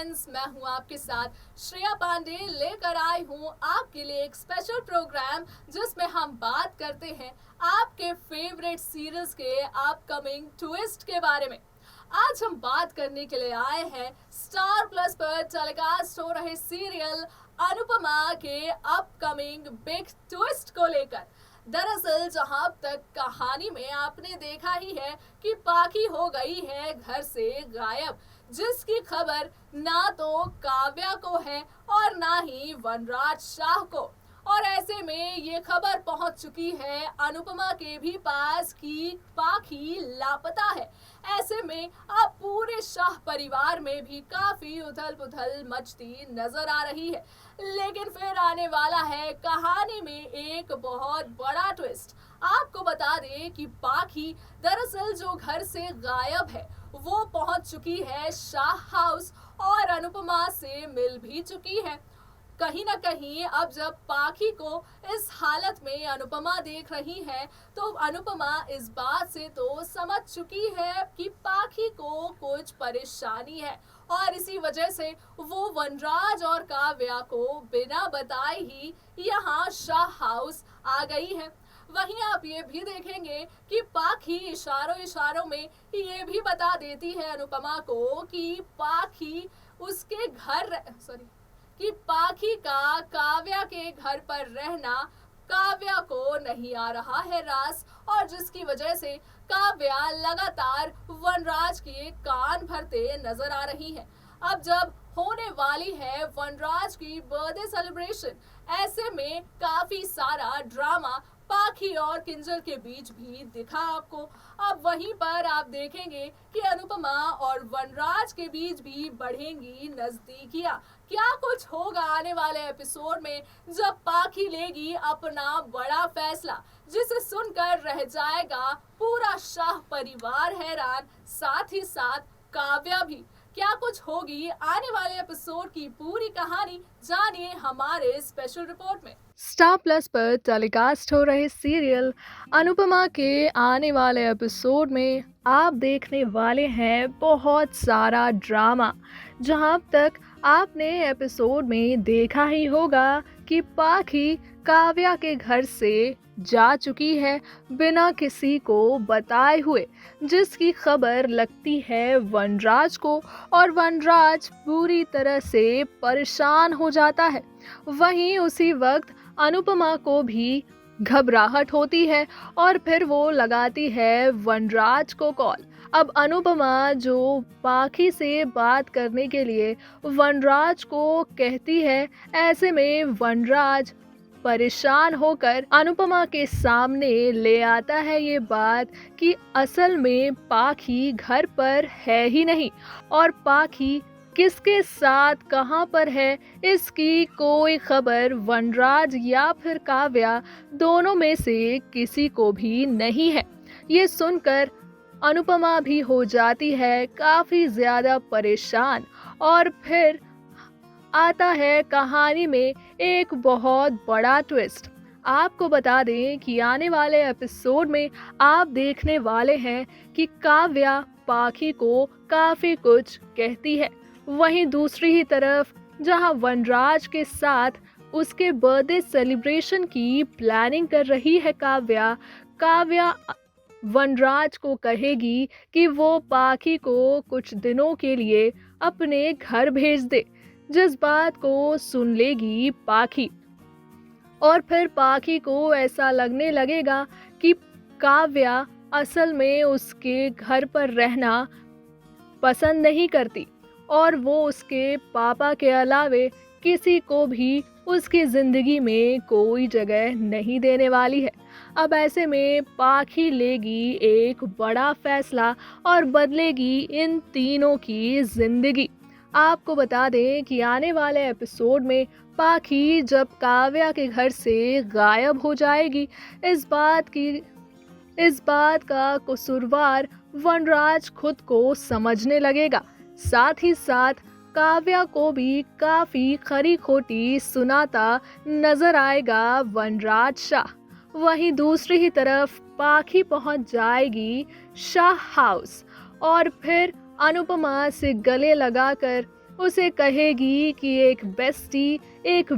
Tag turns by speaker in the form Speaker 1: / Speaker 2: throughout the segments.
Speaker 1: Friends, मैं हूं आपके साथ श्रेया पांडे। लेकर आई हूं आपके लिए एक स्पेशल प्रोग्राम जिसमें हम बात करते हैं आपके फेवरेट सीरियल्स के अपकमिंग ट्विस्ट के बारे में। आज हम बात करने के लिए आए हैं स्टार प्लस पर टेलीकास्ट हो रहे सीरियल अनुपमा के अपकमिंग बिग ट्विस्ट को लेकर। दरअसल जहां तक कहानी में आपने देखा ही है कि पाखी हो गई है घर से गायब, जिसकी खबर ना तो काव्या को है और ना ही वनराज शाह को। और ऐसे में ये खबर पहुंच चुकी है अनुपमा के भी पास कि पाखी लापता है। ऐसे में अब पूरे शाह परिवार में भी काफी उथल पुथल मचती नजर आ रही है। लेकिन फिर आने वाला है कहानी में एक बहुत बड़ा ट्विस्ट। आपको बता दें कि पाखी दरअसल जो घर से गायब है वो पहुंच चुकी है शाह हाउस और अनुपमा से मिल भी चुकी है। कहीं ना कहीं अब जब पाखी को इस हालत में अनुपमा देख रही है तो अनुपमा इस बात से तो समझ चुकी है कि पाखी को कुछ परेशानी है और इसी वजह से वो वनराज और काव्या को बिना बताए ही यहाँ शाह हाउस आ गई है। वहीं आप ये भी देखेंगे कि पाखी इशारों इशारों में ये भी बता देती है अनुपमा को कि पाखी उसके घर कि पाखी का काव्या के घर पर रहना काव्या को नहीं आ रहा है रास, और जिसकी वजह से काव्या लगातार वनराज के कान भरते नजर आ रही है। अब जब होने वाली है वनराज की बर्थडे सेलिब्रेशन, ऐसे में काफी सारा ड्रामा पाखी और किंजल के बीच भी दिखा आपको। अब वहीं पर आप देखेंगे कि अनुपमा और वनराज के बीच भी बढ़ेंगी नजदीकियां। क्या कुछ होगा आने वाले एपिसोड में जब पाखी लेगी अपना बड़ा फैसला, जिसे सुनकर रह जाएगा पूरा शाह परिवार हैरान, साथ ही साथ काव्या भी। क्या कुछ होगी आने वाले एपिसोड की पूरी कहानी, जानिए हमारे स्पेशल रिपोर्ट में।
Speaker 2: स्टार प्लस पर टेलीकास्ट हो रहे सीरियल अनुपमा के आने वाले एपिसोड में आप देखने वाले हैं बहुत सारा ड्रामा। जहां तक आपने एपिसोड में देखा ही होगा कि पाखी काव्या के घर से जा चुकी है बिना किसी को बताए हुए, जिसकी खबर लगती है वनराज को और वनराज पूरी तरह से परेशान हो जाता है। वहीं उसी वक्त अनुपमा को भी घबराहट होती है और फिर वो लगाती है वनराज को कॉल। अब अनुपमा जो पाखी से बात करने के लिए वनराज को कहती है, ऐसे में वनराज परेशान होकर अनुपमा के सामने ले आता है ये बात कि असल में पाखी घर पर है ही नहीं और पाखी किसके साथ कहां पर है इसकी कोई खबर वनराज या फिर काव्या दोनों में से किसी को भी नहीं है। ये सुनकर अनुपमा भी हो जाती है काफी ज्यादा परेशान और फिर आता है कहानी में एक बहुत बड़ा ट्विस्ट। आपको बता दें कि आने वाले एपिसोड में आप देखने वाले हैं कि काव्या पाखी को काफी कुछ कहती है। वहीं दूसरी ही तरफ जहां वनराज के साथ उसके बर्थडे सेलिब्रेशन की प्लानिंग कर रही है काव्या वनराज को कहेगी कि वो पाखी को कुछ दिनों के लिए अपने घर भेज दे, जिस बात को सुन लेगी पाखी। और फिर पाखी को ऐसा लगने लगेगा कि काव्या असल में उसके घर पर रहना पसंद नहीं करती और वो उसके पापा के अलावे किसी को भी उसकी जिंदगी में कोई जगह नहीं देने वाली है। अब ऐसे में पाखी लेगी एक बड़ा फैसला और बदलेगी इन तीनों की जिंदगी। आपको बता दें कि आने वाले एपिसोड में पाखी जब काव्या के घर से गायब हो जाएगी, इस बात का कसूरवार वनराज खुद को समझने लगेगा। साथ ही साथ काव्या को भी काफी खरी खोटी सुनाता नजर आएगा वनराज शाह। वहीं दूसरी ही तरफ पाखी पहुंच जाएगी शाह हाउस और फिर अनुपमा से गले लगाकर उसे कहेगी कि एक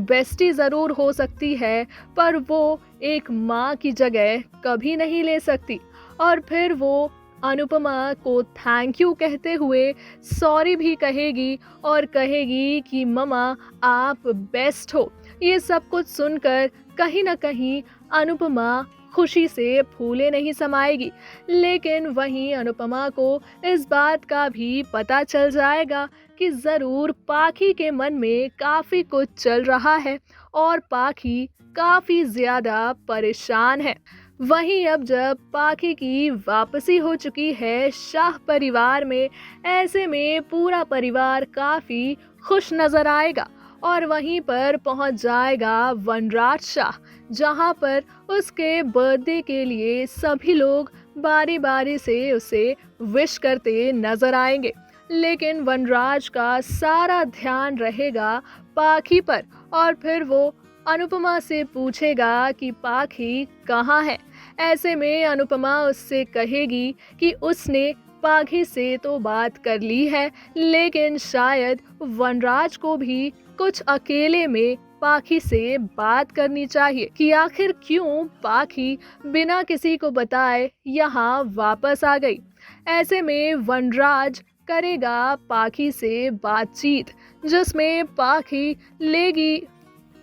Speaker 2: बेस्टी ज़रूर हो सकती है, पर वो एक माँ की जगह कभी नहीं ले सकती। और फिर वो अनुपमा को थैंक यू कहते हुए सॉरी भी कहेगी और कहेगी कि मम्मा आप बेस्ट हो। ये सब कुछ सुनकर कहीं न कहीं अनुपमा खुशी से फूले नहीं समाएगी। लेकिन वहीं अनुपमा को इस बात का भी पता चल जाएगा कि ज़रूर पाखी के मन में काफ़ी कुछ चल रहा है और पाखी काफ़ी ज़्यादा परेशान है। वहीं अब जब पाखी की वापसी हो चुकी है शाह परिवार में, ऐसे में पूरा परिवार काफ़ी खुश नज़र आएगा और वहीं पर पहुंच जाएगा वनराज शाह, जहां पर उसके बर्थडे के लिए सभी लोग बारी बारी से उसे विश करते नजर आएंगे। लेकिन वनराज का सारा ध्यान रहेगा पाखी पर और फिर वो अनुपमा से पूछेगा कि पाखी कहाँ है। ऐसे में अनुपमा उससे कहेगी कि उसने पाखी से तो बात कर ली है, लेकिन शायद वनराज को भी कुछ अकेले में पाखी से बात करनी चाहिए कि आखिर क्यों पाखी बिना किसी को बताए यहाँ वापस आ गई। ऐसे में वनराज करेगा पाखी से बातचीत, जिसमें पाखी लेगी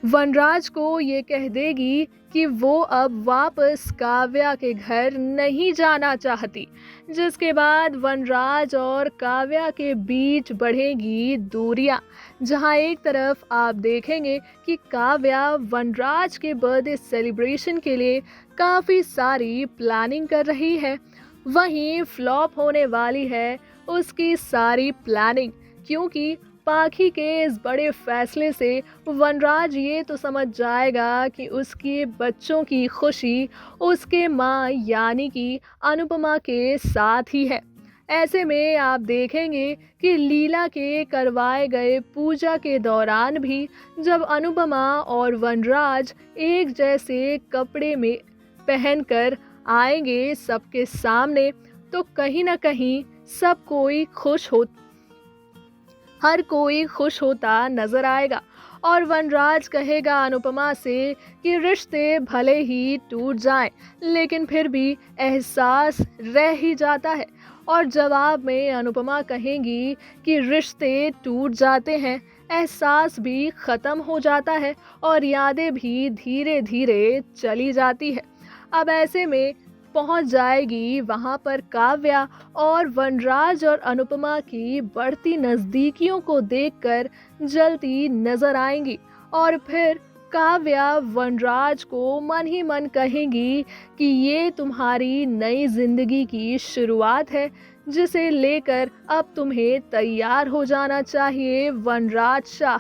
Speaker 2: वनराज को ये कह देगी कि वो अब वापस काव्या के घर नहीं जाना चाहती, जिसके बाद वनराज और काव्या के बीच बढ़ेगी दूरियां, जहां एक तरफ आप देखेंगे कि काव्या वनराज के बर्थडे सेलिब्रेशन के लिए काफ़ी सारी प्लानिंग कर रही है, वहीं फ्लॉप होने वाली है उसकी सारी प्लानिंग, क्योंकि पाखी के इस बड़े फैसले से वनराज ये तो समझ जाएगा कि उसके बच्चों की खुशी उसके माँ यानी कि अनुपमा के साथ ही है। ऐसे में आप देखेंगे कि लीला के करवाए गए पूजा के दौरान भी जब अनुपमा और वनराज एक जैसे कपड़े में पहनकर आएंगे सबके सामने, तो कहीं ना कहीं सब कोई खुश हो हर कोई खुश होता नजर आएगा और वनराज कहेगा अनुपमा से कि रिश्ते भले ही टूट जाएं, लेकिन फिर भी एहसास रह ही जाता है। और जवाब में अनुपमा कहेंगी कि रिश्ते टूट जाते हैं, एहसास भी ख़त्म हो जाता है और यादें भी धीरे धीरे चली जाती है। अब ऐसे में पहुंच जाएगी वहां पर काव्या और वनराज और अनुपमा की बढ़ती नज़दीकियों को देखकर जलती नजर आएंगी और फिर काव्या वनराज को मन ही मन कहेंगी कि ये तुम्हारी नई जिंदगी की शुरुआत है, जिसे लेकर अब तुम्हें तैयार हो जाना चाहिए वनराज शाह।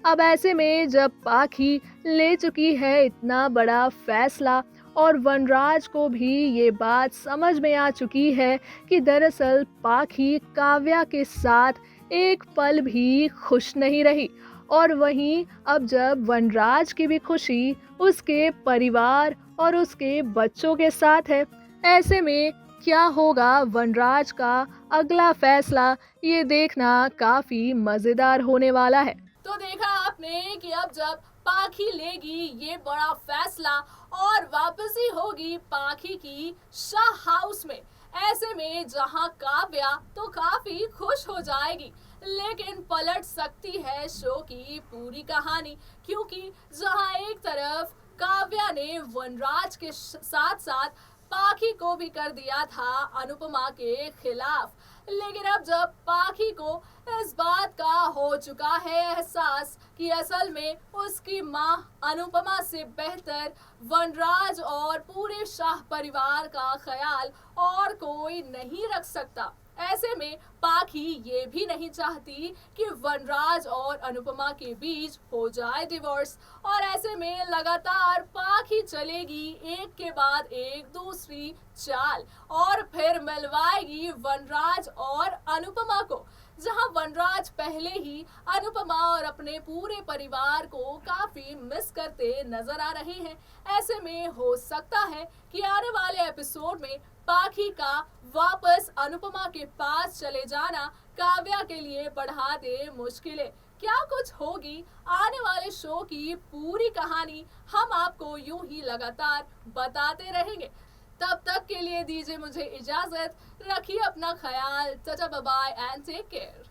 Speaker 2: अब ऐसे में जब पाखी ले चुकी है इतना बड़ा फैसला और वनराज को भी ये बात समझ में आ चुकी है कि दरअसल पाखी काव्या के साथ एक पल भी खुश नहीं रही, और वहीं अब जब वनराज की भी खुशी उसके परिवार और उसके बच्चों के साथ है, ऐसे में क्या होगा वनराज का अगला फैसला, ये देखना काफी मजेदार होने वाला है।
Speaker 1: तो देखा आपने कि अब जब पाखी लेगी ये बड़ा फैसला और वापसी होगी पाखी की शाह हाउस में, ऐसे में जहां काव्या तो काफी खुश हो जाएगी, लेकिन पलट सकती है शो की पूरी कहानी, क्योंकि जहां एक तरफ काव्या ने वनराज के साथ साथ पाखी को भी कर दिया था अनुपमा के खिलाफ, लेकिन अब जब पाखी को इस बात का हो चुका है एहसास कि असल में उसकी माँ अनुपमा से बेहतर वनराज और पूरे शाह परिवार का ख्याल और कोई नहीं रख सकता, ऐसे में पाखी ये भी नहीं चाहती कि वनराज और अनुपमा के बीच हो जाए डिवोर्स, और ऐसे में लगातार पाखी चलेगी एक के बाद एक दूसरी चाल और फिर मिलवाएगी वनराज और अनुपमा को, जहां वनराज पहले ही अनुपमा और अपने पूरे परिवार को काफी मिस करते नजर आ रहे हैं। ऐसे में हो सकता है कि आने वाले एपिसोड में पाखी का वापस अनुपमा के पास चले जाना काव्या के लिए बढ़ा दे मुश्किलें। क्या कुछ होगी आने वाले शो की पूरी कहानी हम आपको यूं ही लगातार बताते रहेंगे। तब तक के लिए दीजिए मुझे इजाजत, रखिए अपना ख्याल, ta-ta bye bye and take care.